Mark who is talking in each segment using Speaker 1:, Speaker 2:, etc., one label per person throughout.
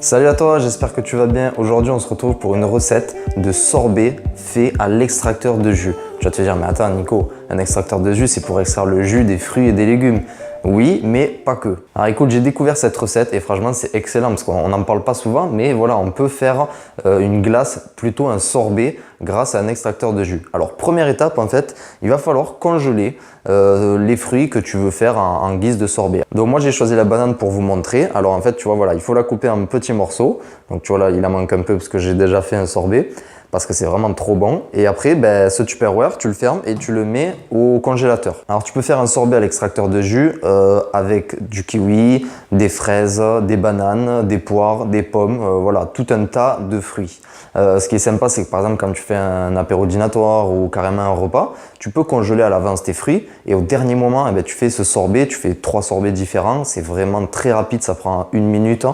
Speaker 1: Salut à toi, j'espère que tu vas bien. Aujourd'hui, on se retrouve pour une recette de sorbet fait à l'extracteur de jus. Tu vas te dire, mais attends Nico, un extracteur de jus, c'est pour extraire le jus des fruits et des légumes. Oui, mais pas que. Alors écoute, j'ai découvert cette recette et franchement, c'est excellent parce qu'on n'en parle pas souvent, mais voilà, on peut faire une glace, plutôt un sorbet, grâce à un extracteur de jus. Alors première étape, en fait, il va falloir congeler les fruits que tu veux faire en guise de sorbet. Donc moi, j'ai choisi la banane pour vous montrer. Alors en fait, tu vois, voilà, il faut la couper en petits morceaux. Donc tu vois là, il en manque un peu parce que j'ai déjà fait un sorbet, parce que c'est vraiment trop bon. Et après, ce Tupperware, tu le fermes et tu le mets au congélateur. Alors tu peux faire un sorbet à l'extracteur de jus avec du kiwi, des fraises, des bananes, des poires, des pommes, voilà, tout un tas de fruits. Ce qui est sympa, c'est que par exemple, quand tu fais un apéro dînatoire ou carrément un repas, tu peux congeler à l'avance tes fruits et au dernier moment, tu fais ce sorbet, tu fais 3 sorbets différents. C'est vraiment très rapide, ça prend 1 minute.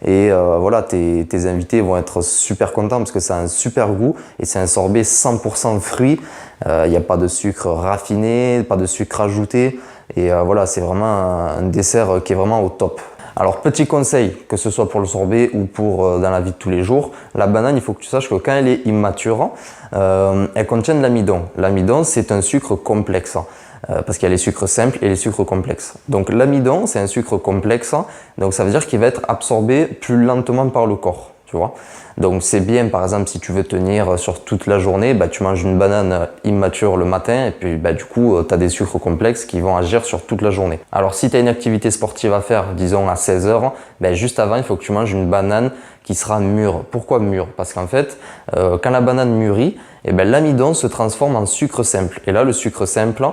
Speaker 1: Et voilà, tes invités vont être super contents parce que ça a un super goût et c'est un sorbet 100% fruits. Il n'y a pas de sucre raffiné, pas de sucre ajouté. Et voilà, c'est vraiment un dessert qui est vraiment au top. Alors petit conseil, que ce soit pour le sorbet ou pour dans la vie de tous les jours, la banane, il faut que tu saches que quand elle est immature, elle contient de l'amidon. L'amidon, c'est un sucre complexe. Parce qu'il y a les sucres simples et les sucres complexes. Donc l'amidon, c'est un sucre complexe, donc ça veut dire qu'il va être absorbé plus lentement par le corps, tu vois. Donc c'est bien, par exemple, si tu veux tenir sur toute la journée, tu manges une banane immature le matin et puis du coup, tu as des sucres complexes qui vont agir sur toute la journée. Alors si tu as une activité sportive à faire, disons à 16 h, juste avant, il faut que tu manges une banane qui sera mûre. Pourquoi mûre? Parce qu'en fait, quand la banane mûrit, l'amidon se transforme en sucre simple. Et là, le sucre simple,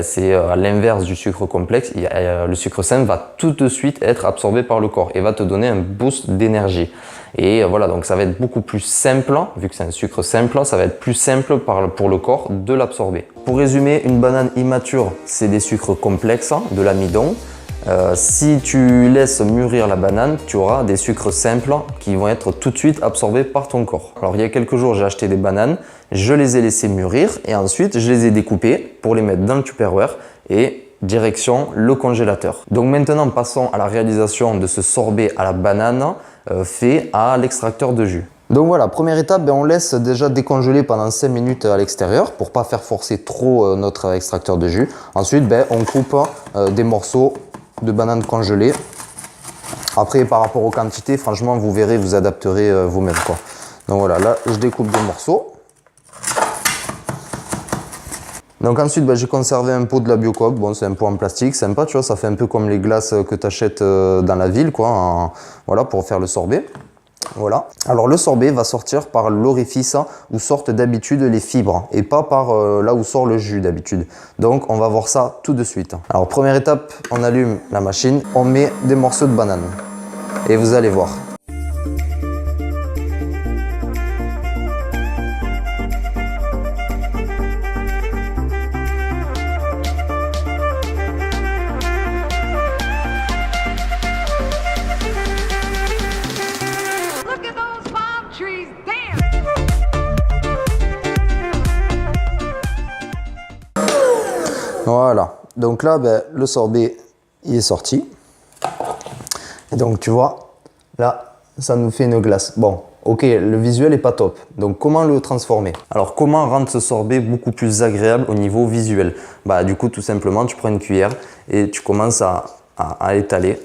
Speaker 1: c'est à l'inverse du sucre complexe. Le sucre simple va tout de suite être absorbé par le corps et va te donner un boost d'énergie. Et voilà, donc ça va être beaucoup plus simple, vu que c'est un sucre simple, ça va être plus simple pour le corps de l'absorber. Pour résumer, une banane immature, c'est des sucres complexes, de l'amidon. Si tu laisses mûrir la banane, tu auras des sucres simples qui vont être tout de suite absorbés par ton corps. Alors il y a quelques jours, j'ai acheté des bananes, je les ai laissées mûrir et ensuite je les ai découpées pour les mettre dans le Tupperware et direction le congélateur. Donc maintenant, passons à la réalisation de ce sorbet à la banane fait à l'extracteur de jus. Donc voilà, première étape, on laisse déjà décongeler pendant 5 minutes à l'extérieur pour pas faire forcer trop notre extracteur de jus. Ensuite, on coupe des morceaux de bananes congelées. Après, par rapport aux quantités, franchement, vous verrez, vous adapterez vous-même, quoi. Donc voilà, là, je découpe des morceaux. Donc ensuite, j'ai conservé un pot de la Biocoque. Bon, c'est un pot en plastique, sympa, tu vois, ça fait un peu comme les glaces que tu achètes dans la ville, quoi, voilà, pour faire le sorbet. Voilà. Alors le sorbet va sortir par l'orifice où sortent d'habitude les fibres et pas par là où sort le jus d'habitude. Donc on va voir ça tout de suite. Alors première étape, on allume la machine, on met des morceaux de banane et vous allez voir. Voilà, donc là, le sorbet, il est sorti. Et donc, tu vois, là, ça nous fait une glace. Bon, ok, le visuel est pas top. Donc, comment le transformer? Alors, comment rendre ce sorbet beaucoup plus agréable au niveau visuel? Du coup, tout simplement, tu prends une cuillère et tu commences à étaler.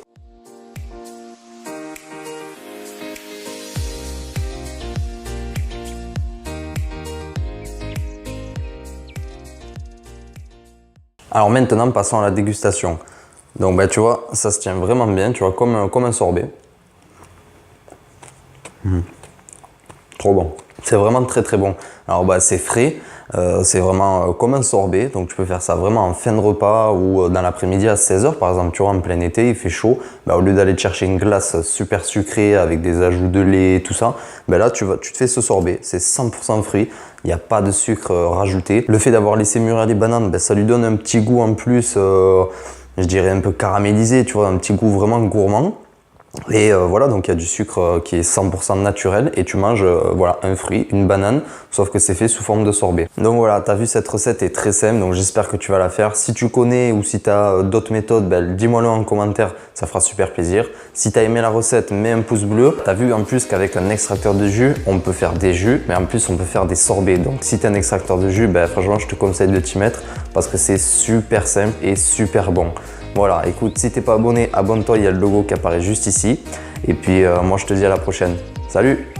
Speaker 1: Alors maintenant, passons à la dégustation. Donc tu vois, ça se tient vraiment bien, tu vois, comme un sorbet. Trop bon. C'est vraiment très très bon. Alors c'est frais, c'est vraiment comme un sorbet. Donc tu peux faire ça vraiment en fin de repas ou dans l'après-midi à 16 h par exemple. Tu vois, en plein été, il fait chaud. Au lieu d'aller te chercher une glace super sucrée avec des ajouts de lait, tout ça, là tu te fais ce sorbet. C'est 100% fruits. Il n'y a pas de sucre rajouté. Le fait d'avoir laissé mûrir les bananes, ça lui donne un petit goût en plus, je dirais un peu caramélisé, tu vois, un petit goût vraiment gourmand. Et voilà, donc il y a du sucre qui est 100% naturel et tu manges voilà, un fruit, une banane, sauf que c'est fait sous forme de sorbet. Donc voilà, tu as vu, cette recette est très simple, donc j'espère que tu vas la faire. Si tu connais ou si tu as d'autres méthodes, ben, dis-moi-le en commentaire, ça fera super plaisir. Si tu as aimé la recette, mets un pouce bleu. Tu as vu en plus qu'avec un extracteur de jus, on peut faire des jus, mais en plus on peut faire des sorbets. Donc si tu as un extracteur de jus, ben, franchement je te conseille de t'y mettre parce que c'est super simple et super bon. Voilà, écoute, si t'es pas abonné, abonne-toi, il y a le logo qui apparaît juste ici. Et puis moi je te dis à la prochaine. Salut!